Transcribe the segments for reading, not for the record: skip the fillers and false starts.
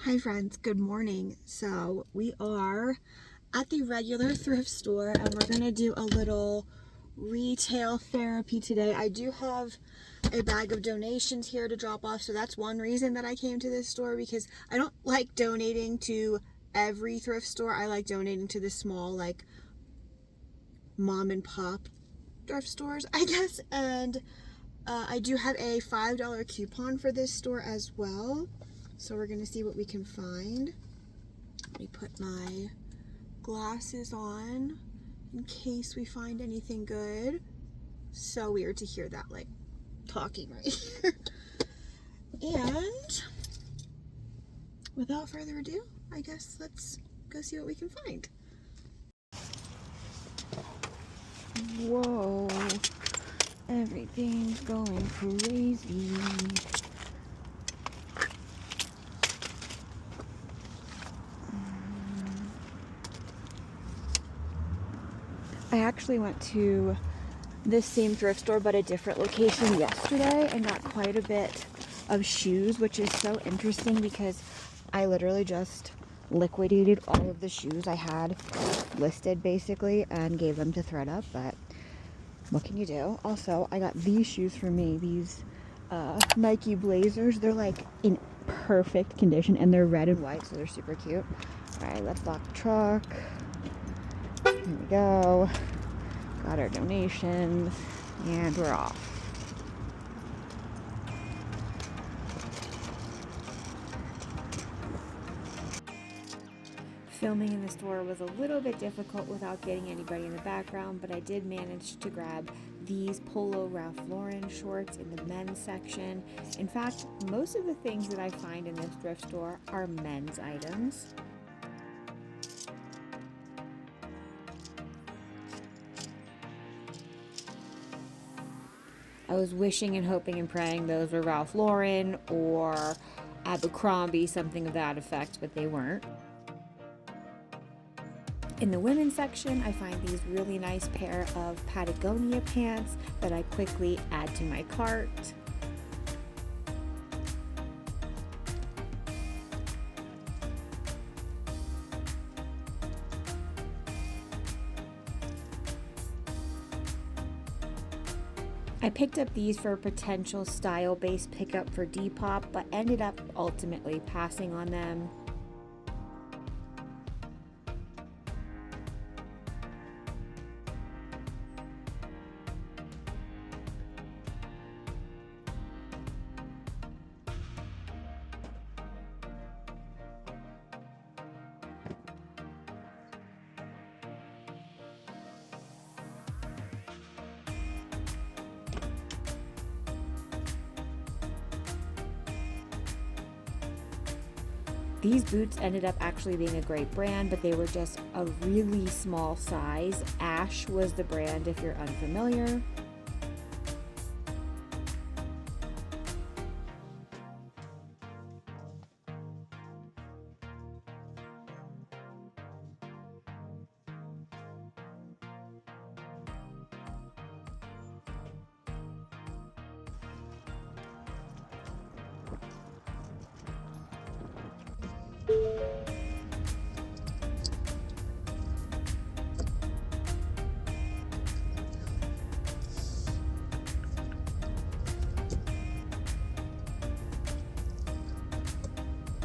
Hi friends, good morning. So we are at the regular thrift store and we're going to do a little retail therapy today. I do have a bag of donations here to drop off, so that's one reason that I came to this store, because I don't like donating to every thrift store. I like donating to the small, like, mom and pop thrift stores, I guess. And I do have a $5 coupon for this store as well. So we're going to see what we can find. Let me put my glasses on in case we find anything good. So weird to hear that, like, talking right here. And without further ado, I guess let's go see what we can find. Whoa, everything's going crazy. I actually went to this same thrift store but a different location yesterday and got quite a bit of shoes, which is so interesting because I literally just liquidated all of the shoes I had listed basically and gave them to THREDUP, but what can you do? Also, I got these shoes for me, these Nike Blazers. They're like in perfect condition and they're red and white, so they're super cute. Alright, let's lock the truck. Here we go. Got our donations and we're off. Filming in the store was a little bit difficult without getting anybody in the background, but I did manage to grab these Polo Ralph Lauren shorts in the men's section. In fact, most of the things that I find in this thrift store are men's items. I was wishing and hoping and praying those were Ralph Lauren or Abercrombie, something of that effect, but they weren't. In the women's section, I find these really nice pair of Patagonia pants that I quickly add to my cart. I picked up these for a potential style-based pickup for Depop, but ended up ultimately passing on them. These boots ended up actually being a great brand, but they were just a really small size. Ash was the brand if you're unfamiliar.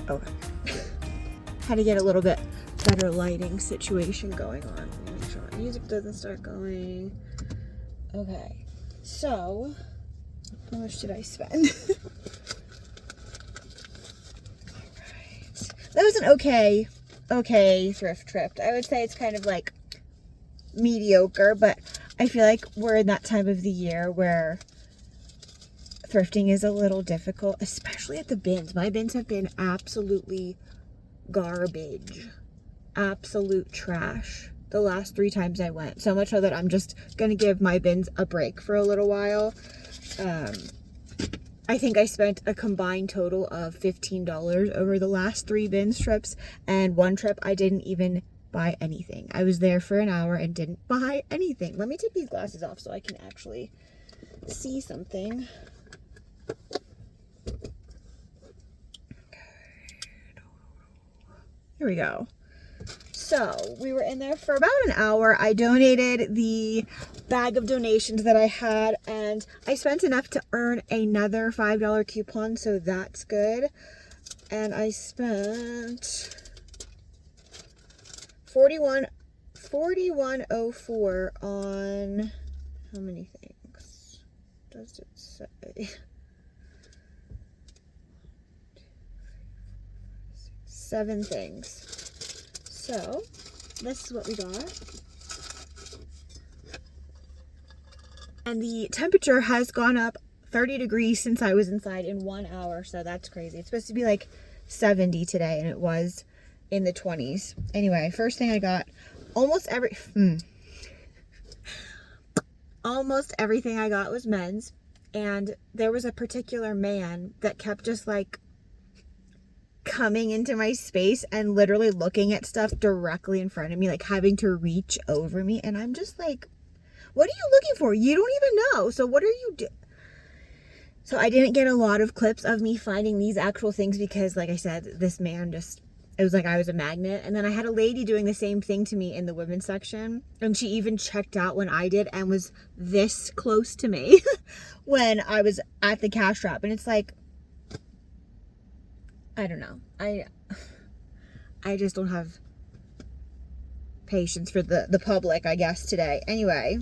Okay. Had to get a little bit better lighting situation going on. Make sure my music doesn't start going. Okay, so how much did I spend? Alright. That was an okay thrift trip. I would say it's kind of like mediocre, but I feel like we're in that time of the year where thrifting is a little difficult, especially at the bins. My bins have been absolutely garbage, absolute trash the last 3 times I went, so much so that I'm just gonna give my bins a break for a little while. I think I spent a combined total of $15 over the last 3 bins trips, and one trip I didn't even buy anything. I was there for an hour and didn't buy anything. Let me take these glasses off so I can actually see something. Okay, Here we go. So we were in there for about an hour. I donated the bag of donations that I had, and I spent enough to earn another $5 coupon, so that's good. And I spent $41.04 on how many things does it say? 7 things. So this is what we got. And the temperature has gone up 30 degrees since I was inside in 1 hour, so that's crazy. It's supposed to be like 70 today, and it was in the 20s. Anyway, first thing I got, almost everything I got was men's, and there was a particular man that kept just like coming into my space and literally looking at stuff directly in front of me, like having to reach over me, and I'm just like, what are you looking for? You don't even know. So what are you doing? So I didn't get a lot of clips of me finding these actual things because, like I said, this man just, it was like I was a magnet. And then I had a lady doing the same thing to me in the women's section, and she even checked out when I did and was this close to me when I was at the cash wrap. And it's like, I don't know. I just don't have patience for the public, I guess, today. Anyway,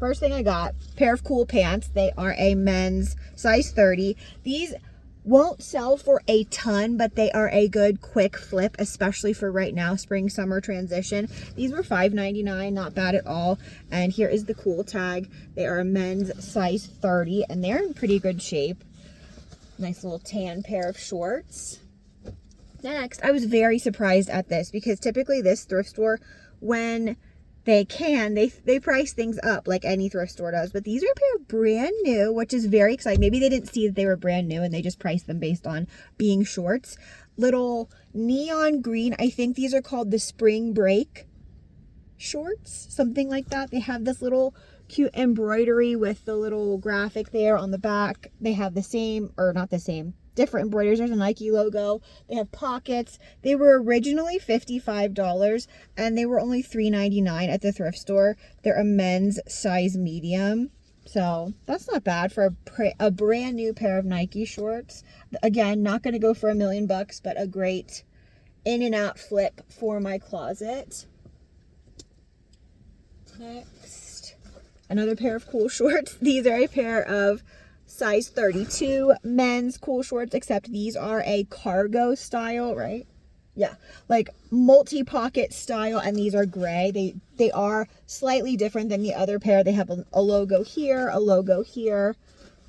first thing I got, pair of cool pants. They are a men's size 30. These won't sell for a ton, but they are a good quick flip, especially for right now, spring summer transition. These were $5.99, not bad at all. And here is the cool tag. They are a men's size 30, and they're in pretty good shape. Nice little tan pair of shorts. Next, I was very surprised at this because typically this thrift store, when they can, they price things up like any thrift store does. But these are a pair of brand new, which is very exciting. Maybe they didn't see that they were brand new and they just priced them based on being shorts. Little neon green. I think these are called the spring break shorts, something like that. They have this little cute embroidery with the little graphic there on the back. They have the same, or not the same, different embroideries. There's a Nike logo. They have pockets. They were originally $55 and they were only $3.99 at the thrift store. They're a men's size medium, so that's not bad for a brand new pair of Nike shorts. Again, not going to go for $1 million, but a great in and out flip for my closet. Next, another pair of cool shorts. These are a pair of size 32 men's cool shorts, except these are a cargo style, right? Yeah, like multi-pocket style, and these are gray. They are slightly different than the other pair. They have a logo here, a logo here.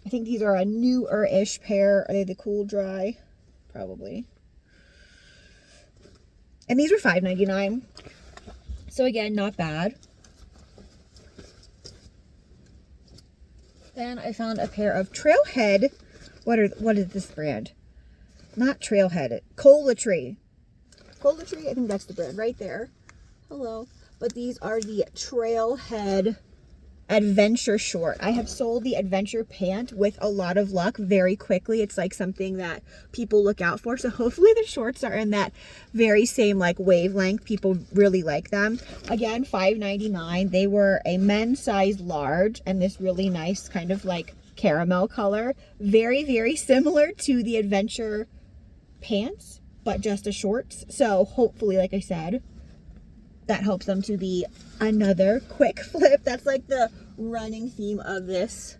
I think these are a newer-ish pair. Are they the cool dry? Probably. And these were $5.99. So again, not bad. Then I found a pair of Trailhead. What is this brand? Not Trailhead. Cola Tree. Cola Tree, I think that's the brand right there. Hello. But these are the Trailhead adventure short. I have sold the adventure pant with a lot of luck very quickly. It's like something that people look out for. So hopefully the shorts are in that very same like wavelength. People really like them. Again, $5.99. They were a men's size large and this really nice kind of like caramel color. Very, very similar to the adventure pants, but just a shorts. So hopefully, like I said, that helps them to be another quick flip. That's like the running theme of this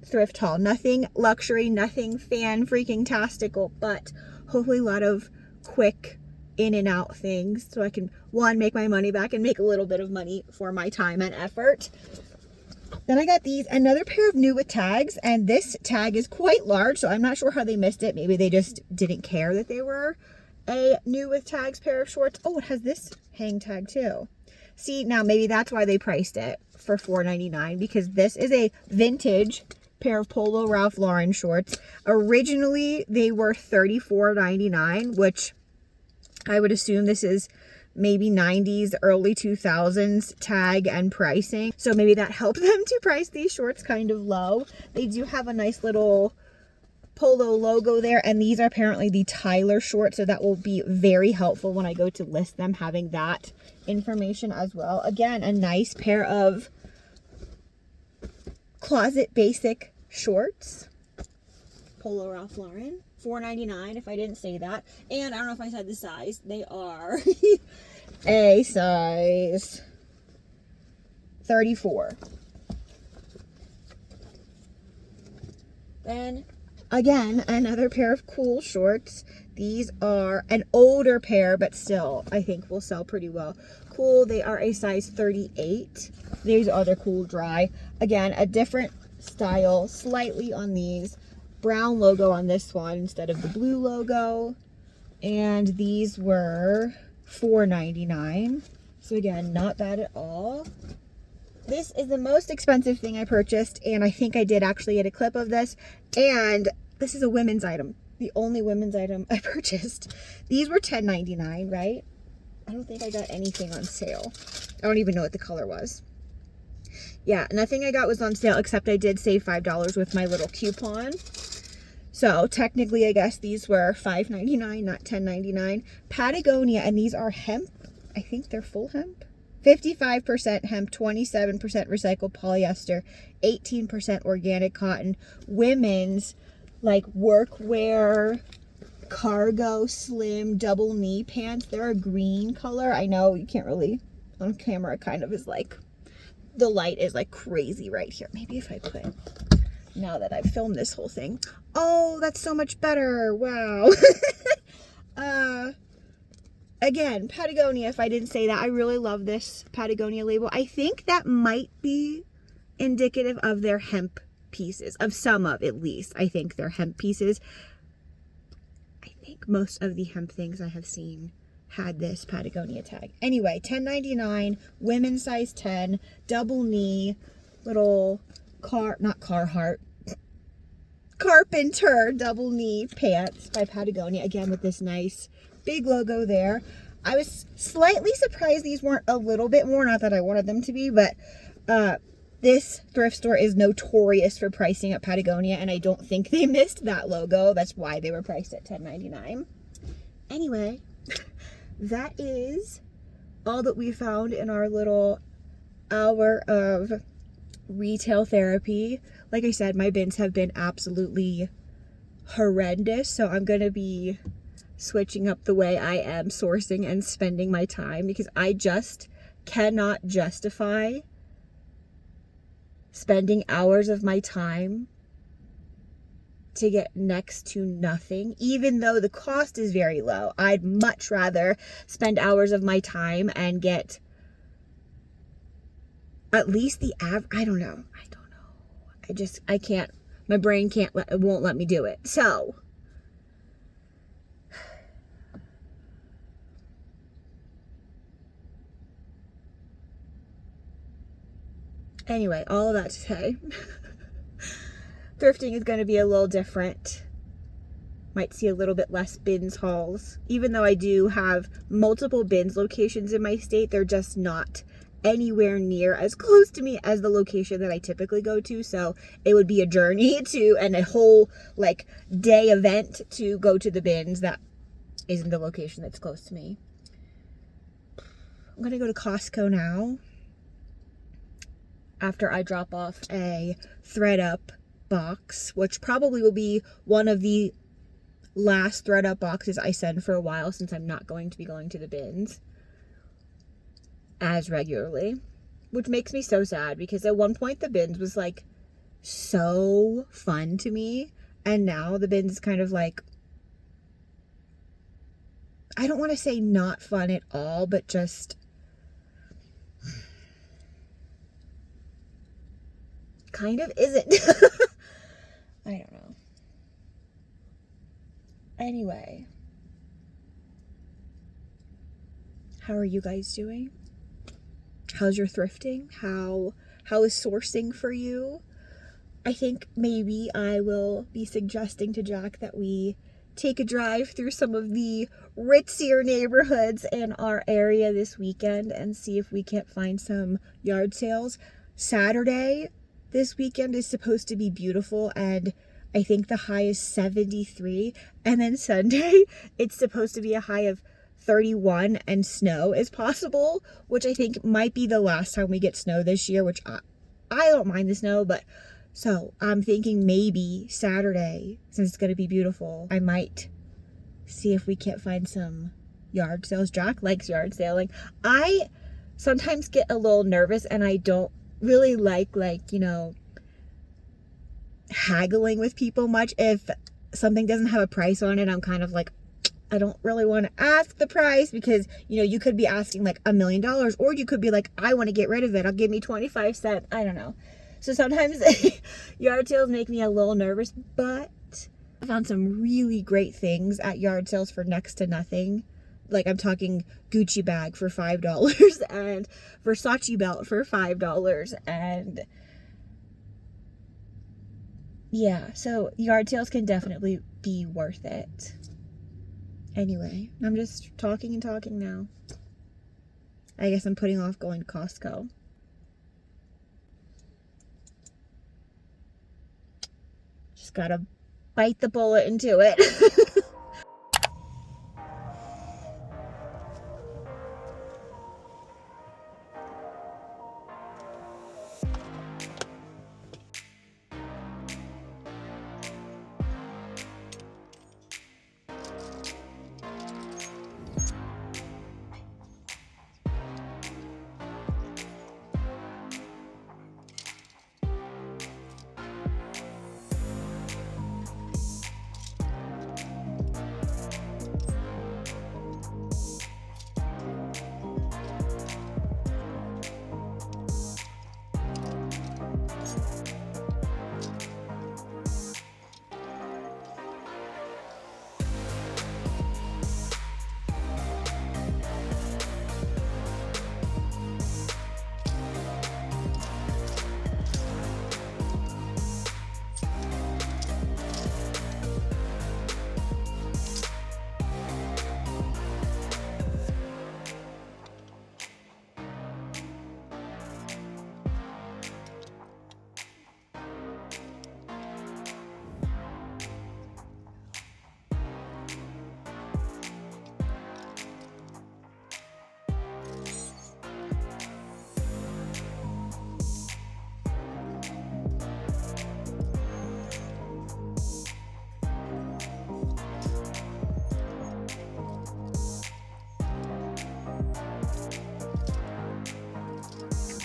thrift haul. Nothing luxury, nothing fan freaking tastical, but hopefully a lot of quick in and out things so I can, one, make my money back and make a little bit of money for my time and effort. Then I got these, another pair of new with tags, and this tag is quite large, so I'm not sure how they missed it. Maybe they just didn't care that they were a new with tags pair of shorts. Oh, it has this hang tag too. See, now maybe that's why they priced it for $4.99, because this is a vintage pair of Polo Ralph Lauren shorts. Originally, they were $34.99, which I would assume this is maybe 90s, early 2000s tag and pricing. So maybe that helped them to price these shorts kind of low. They do have a nice little polo logo there, and these are apparently the Tyler shorts, so that will be very helpful when I go to list them, having that information as well. Again, a nice pair of closet basic shorts. Polo Ralph Lauren, $4.99 if I didn't say that. And I don't know if I said the size. They are a size 34. Then again, another pair of cool shorts. These are an older pair, but still I think will sell pretty well. Cool, they are a size 38. These are the cool dry. Again, a different style slightly on these. Brown logo on this one instead of the blue logo. And these were $4.99. So again, not bad at all. This is the most expensive thing I purchased, and I think I did actually get a clip of this. And this is a women's item. The only women's item I purchased. These were $10.99, right? I don't think I got anything on sale. I don't even know what the color was. Yeah, nothing I got was on sale, except I did save $5 with my little coupon. So technically, I guess these were $5.99, not $10.99. Patagonia, and these are hemp. I think they're full hemp. 55% hemp, 27% recycled polyester, 18% organic cotton. Women's, like, workwear, cargo, slim, double knee pants. They're a green color. I know you can't really, on camera, kind of is like, the light is like crazy right here. Maybe if I put, now that I've filmed this whole thing. Oh, that's so much better. Wow. Again, Patagonia, if I didn't say that, I really love this Patagonia label. I think that might be indicative of their hemp pieces, of some of, at least. I think they're hemp pieces. I think most of the hemp things I have seen had this Patagonia tag. Anyway, $10.99, women's size 10, double knee, little Carpenter double knee pants by Patagonia, again with this nice big logo there. I was slightly surprised these weren't a little bit more, not that I wanted them to be, but this thrift store is notorious for pricing at Patagonia, and I don't think they missed that logo. That's why they were priced at $10.99. Anyway, that is all that we found in our little hour of retail therapy. Like I said, my bins have been absolutely horrendous, so I'm going to be switching up the way I am sourcing and spending my time, because I just cannot justify spending hours of my time to get next to nothing, even though the cost is very low. I'd much rather spend hours of my time and get at least the average. I don't know. I can't, my brain won't let me do it. So anyway, all of that to say, thrifting is going to be a little different. Might see a little bit less bins hauls. Even though I do have multiple bins locations in my state, they're just not anywhere near as close to me as the location that I typically go to. So it would be a journey to, and a whole like day event to go to the bins that isn't the location that's close to me. I'm going to go to Costco now after I drop off a THREDUP box, which probably will be one of the last THREDUP boxes I send for a while, since I'm not going to be going to the bins as regularly, which makes me so sad, because at one point the bins was like so fun to me, and now the bins is kind of like, I don't want to say not fun at all, but just kind of isn't. I don't know. Anyway, how are you guys doing? How's your thrifting? How is sourcing for you? I think maybe I will be suggesting to Jack that we take a drive through some of the ritzier neighborhoods in our area this weekend and see if we can't find some yard sales. Saturday this weekend is supposed to be beautiful, and I think the high is 73. And then Sunday, it's supposed to be a high of 31 and snow is possible, which I think might be the last time we get snow this year, which I don't mind the snow, but so I'm thinking maybe Saturday, since it's going to be beautiful, I might see if we can't find some yard sales. Jack likes yard selling. I sometimes get a little nervous and I don't really like, you know, haggling with people much. If something doesn't have a price on it, I'm kind of like, I don't really want to ask the price, because, you know, you could be asking like $1 million, or you could be like, I want to get rid of it. I'll give me 25 cents. I don't know. So sometimes yard sales make me a little nervous, but I found some really great things at yard sales for next to nothing. Like, I'm talking Gucci bag for $5 and Versace belt for $5, and yeah, so yard sales can definitely be worth it. Anyway, I'm just talking and talking now. I guess I'm putting off going to Costco. Just gotta bite the bullet and do it.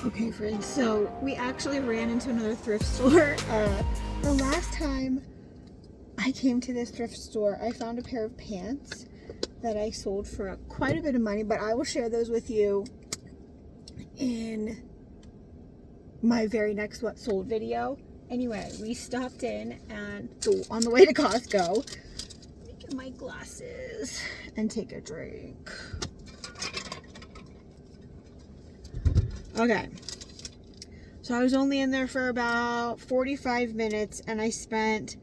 Okay, friends, so we actually ran into another thrift store. The last time I came to this thrift store, I found a pair of pants that I sold for quite a bit of money, but I will share those with you in my very next What Sold video. Anyway, we stopped in and on the way to Costco. Let me get my glasses and take a drink. Okay, so I was only in there for about 45 minutes and I spent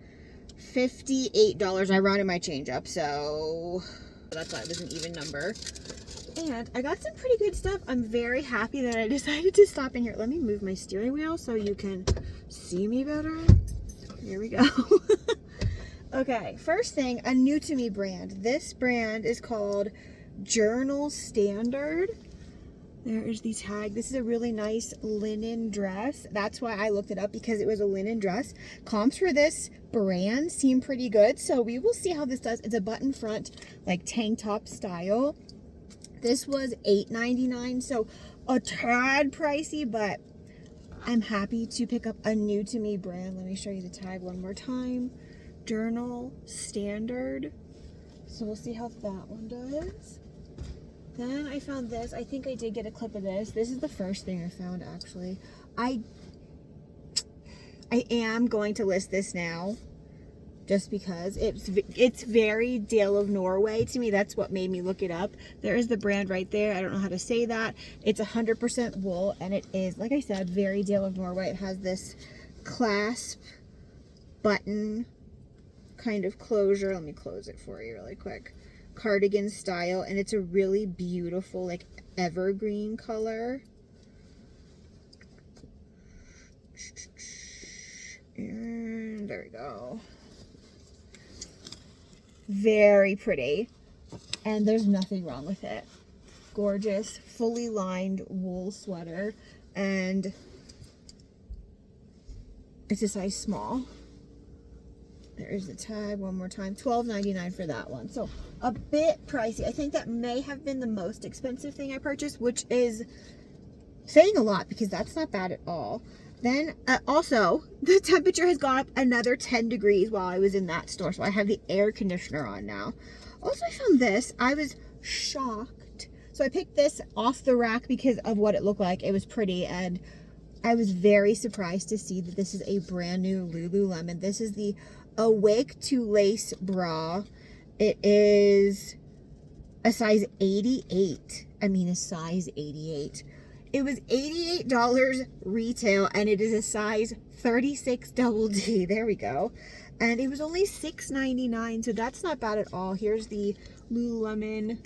$58. I rounded my change up, so that's why it was an even number. And I got some pretty good stuff. I'm very happy that I decided to stop in here. Let me move my steering wheel so you can see me better. Here we go. Okay, first thing, a new to me brand. This brand is called Journal Standard. There is the tag. This is a really nice linen dress. That's why I looked it up, because it was a linen dress. Comps for this brand seem pretty good, so we will see how this does. It's a button front, like tank top style. This was $8.99, so a tad pricey, but I'm happy to pick up a new to me brand. Let me show you the tag one more time. Journal Standard. So we'll see how that one does. Then I found this. I think I did get a clip of this. This is the first thing I found, actually. I am going to list this now, just because it's very Dale of Norway to me. That's what made me look it up. There is the brand right there. I don't know how to say that. It's 100% wool, and it is, like I said, very Dale of Norway. It has this clasp button kind of closure. Let me close it for you really quick. Cardigan style, and it's a really beautiful, like, evergreen color. And there we go. Very pretty. And there's nothing wrong with it. Gorgeous, fully lined wool sweater. And it's a size small. There's the tag one more time. $12.99 for that one. So a bit pricey. I think that may have been the most expensive thing I purchased, which is saying a lot because that's not bad at all. Then also the temperature has gone up another 10 degrees while I was in that store. So I have the air conditioner on now. Also, I found this. I was shocked. So I picked this off the rack because of what it looked like. It was pretty, and I was very surprised to see that this is a brand new Lululemon. This is the Awake to Lace bra. It is a size 88. I mean, a size 88. It was $88 retail, and it is a size 36 double D. There we go. And it was only $6.99, so that's not bad at all. Here's the Lululemon,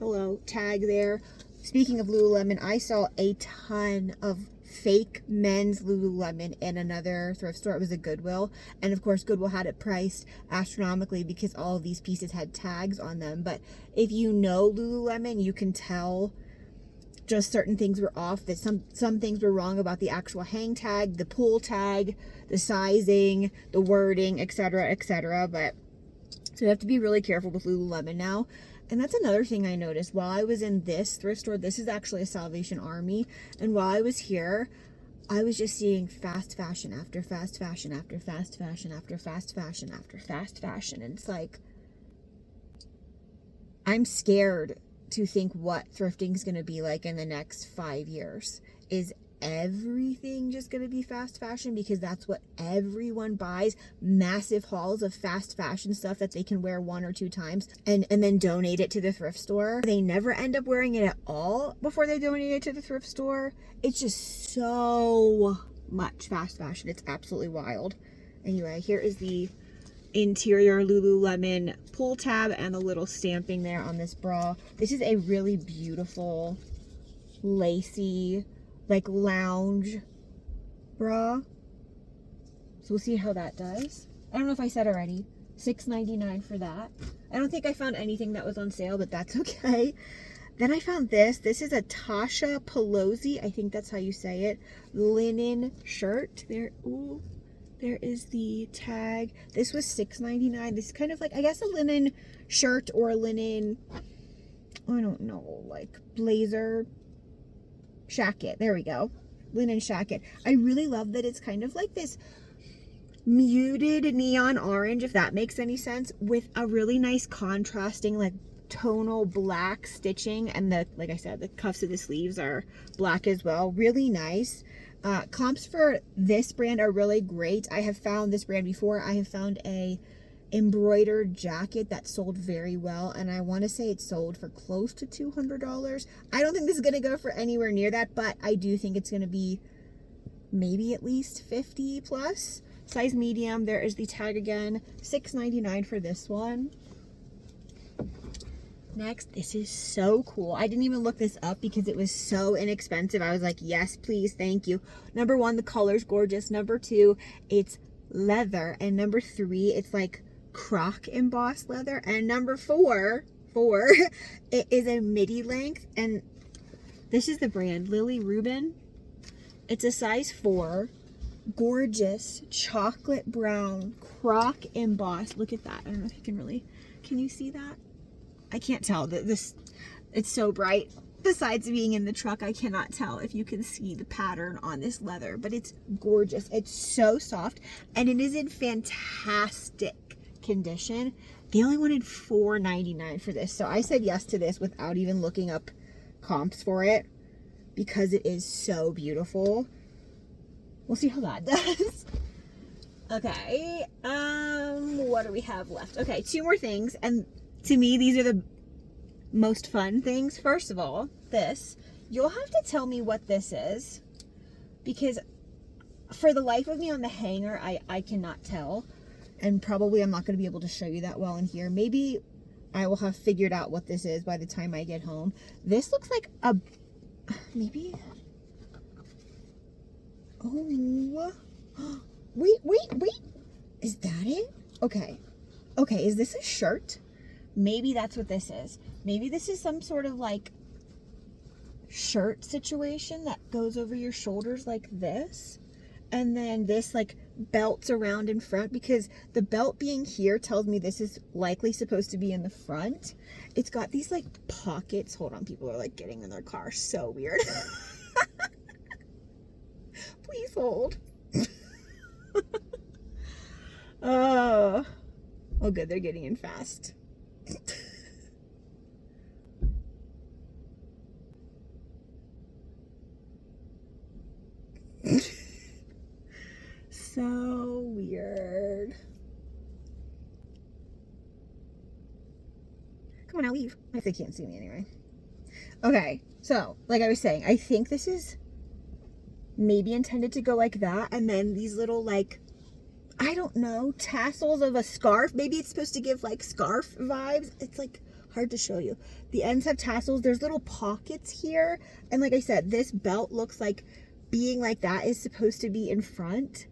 hello, tag there. Speaking of Lululemon, I saw a ton of fake men's Lululemon in another thrift store. It was a Goodwill, and of course Goodwill had it priced astronomically because all of these pieces had tags on them. But if you know Lululemon, you can tell just certain things were off, that some things were wrong about the actual hang tag, the pull tag, the sizing, the wording, etc., etc. But so you have to be really careful with Lululemon now. And that's another thing I noticed while I was in this thrift store. This is actually a Salvation Army. And while I was here, I was just seeing fast fashion after fast fashion after fast fashion after fast fashion after fast fashion. And it's like, I'm scared to think what thrifting is going to be like in the next 5 years. Is everything just going to be fast fashion because that's what everyone buys? Massive hauls of fast fashion stuff that they can wear 1 or 2 times and then donate it to the thrift store. They never end up wearing it at all before they donate it to the thrift store. It's just so much fast fashion. It's absolutely wild. Anyway, here is the interior Lululemon pull tab and the little stamping there on this bra. This is a really beautiful lacy, like, lounge bra. So we'll see how that does. I don't know if I said already. $6.99 for that. I don't think I found anything that was on sale, but that's okay. Then I found this. This is a Tasha Pelosi, I think that's how you say it, linen shirt. There, ooh, there is the tag. This was $6.99. This is kind of like, I guess, a linen shirt or a linen, I don't know, like blazer shacket. There we go. Linen shacket. I really love that it's kind of like this muted neon orange, if that makes any sense, with a really nice contrasting, like, tonal black stitching, and the, like I said, the cuffs of the sleeves are black as well. Really nice. Comps for this brand are really great. I have found this brand before. I have found a embroidered jacket that sold very well, and I want to say it sold for close to $200. I don't think this is going to go for anywhere near that, but I do think it's going to be maybe at least 50 plus. Size medium. There is the tag again. $6.99 for this one. Next, this is so cool. I didn't even look this up because it was so inexpensive. I was like, yes, please, thank you. Number 1, the color's gorgeous. Number 2, it's leather. And number 3, it's like croc embossed leather. And number 4, it is a midi length. And this is the brand, Lily Rubin. It's a size 4. Gorgeous chocolate brown croc embossed. Look at that. I don't know if you can really, can you see that? I can't tell. This, it's so bright. Besides being in the truck, I cannot tell if you can see the pattern on this leather, but it's gorgeous. It's so soft, and it is in fantastic condition. They only wanted $4.99 for this, so I said yes to this without even looking up comps for it because it is so beautiful. We'll see how that does. Okay, what do we have left? Okay, 2 more things, and to me, these are the most fun things. First of all, this. You'll have to tell me what this is, because for the life of me on the hanger, I cannot tell. And probably I'm not going to be able to show you that well in here. Maybe I will have figured out what this is by the time I get home. This looks like a, maybe, oh, wait, is that it? Okay. okay, is this a shirt? Maybe that's what this is. Maybe this is some sort of like shirt situation that goes over your shoulders like this. And then this like belts around in front, because the belt being here tells me this is likely supposed to be in the front. It's got these like pockets. Hold on, people are like getting in their car. So weird. Please hold. Oh good, they're getting in fast. So weird. Come on, I'll leave. If they can't see me anyway. Okay, so like I was saying, I think this is maybe intended to go like that, and then these little like, I don't know, tassels of a scarf. Maybe it's supposed to give like scarf vibes. It's like hard to show you. The ends have tassels. There's little pockets here, and like I said, this belt looks like being like that is supposed to be in front,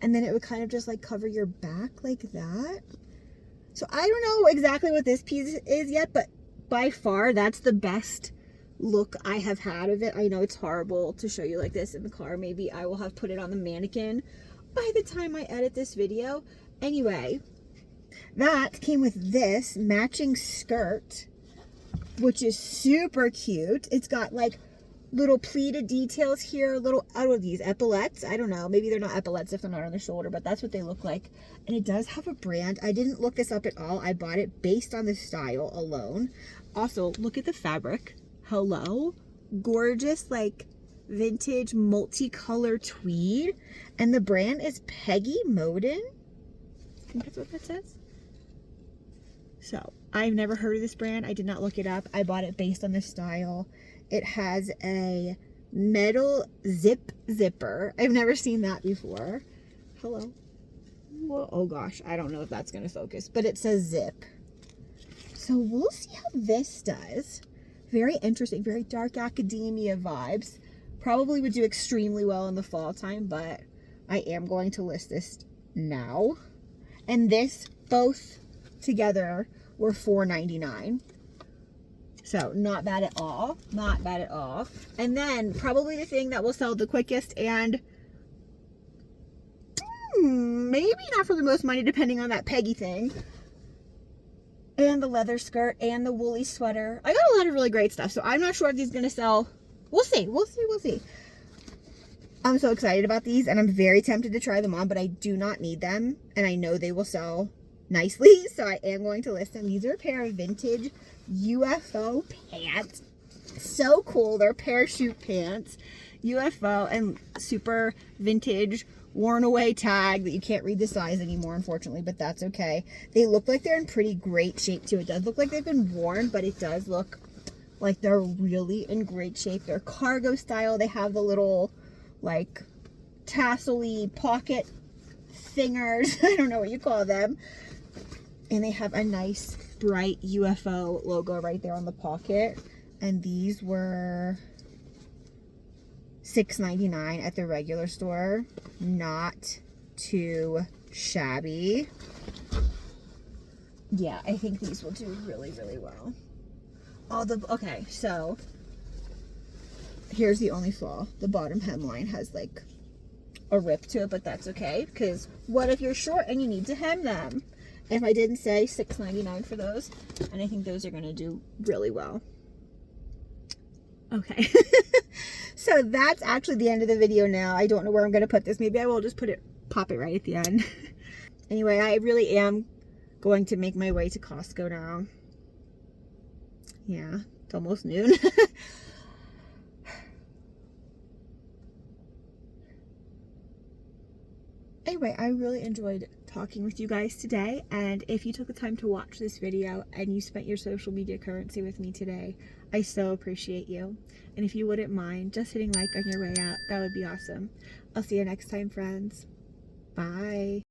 and then it would kind of just like cover your back like that. So I don't know exactly what this piece is yet, but by far that's the best look I have had of it. I know it's horrible to show you like this in the car. Maybe I will have put it on the mannequin by the time I edit this video. Anyway, that came with this matching skirt, which is super cute. It's got like little pleated details here, little, out of these epaulets. I don't know, maybe they're not epaulets if they're not on the shoulder, but that's what they look like. And it does have a brand. I didn't look this up at all. I bought it based on the style alone. Also, look at the fabric. Hello, gorgeous like vintage multicolor tweed, and the brand is Peggy Moden. I think that's what that says. So I've never heard of this brand. I did not look it up. I bought it based on the style. It has a metal zipper. I've never seen that before. Hello. Well, oh gosh, I don't know if that's gonna focus, but it says zip. So we'll see how this does. Very interesting, very dark academia vibes. Probably would do extremely well in the fall time, but I am going to list this now. And this, both together, were $4.99. So not bad at all. Not bad at all. And then probably the thing that will sell the quickest and maybe not for the most money, depending on that Peggy thing. And the leather skirt and the woolly sweater. I got a lot of really great stuff, so I'm not sure if these are going to sell. We'll see. We'll see. We'll see. I'm so excited about these, and I'm very tempted to try them on, but I do not need them, and I know they will sell nicely, so I am going to list them. These are a pair of vintage UFO pants. So cool. They're parachute pants. UFO and super vintage, worn away tag that you can't read the size anymore, unfortunately, but that's okay. They look like they're in pretty great shape too. It does look like they've been worn, but it does look like they're really in great shape. They're cargo style. They have the little like tassel-y pocket thingers. I don't know what you call them. And they have a nice bright UFO logo right there on the pocket. And these were $6.99 at the regular store. Not too shabby. Yeah, I think these will do really, really well. Okay, so here's the only flaw. The bottom hemline has like a rip to it, but that's okay, because what if you're short and you need to hem them? If I didn't say $6.99 for those, and I think those are going to do really well. Okay. So that's actually the end of the video now. I don't know where I'm going to put this. Maybe I will just pop it right at the end. Anyway, I really am going to make my way to Costco now. Yeah, it's almost noon. Anyway, I really enjoyed talking with you guys today, and if you took the time to watch this video and you spent your social media currency with me today, I so appreciate you. And if you wouldn't mind just hitting like on your way out, that would be awesome. I'll see you next time, friends. Bye.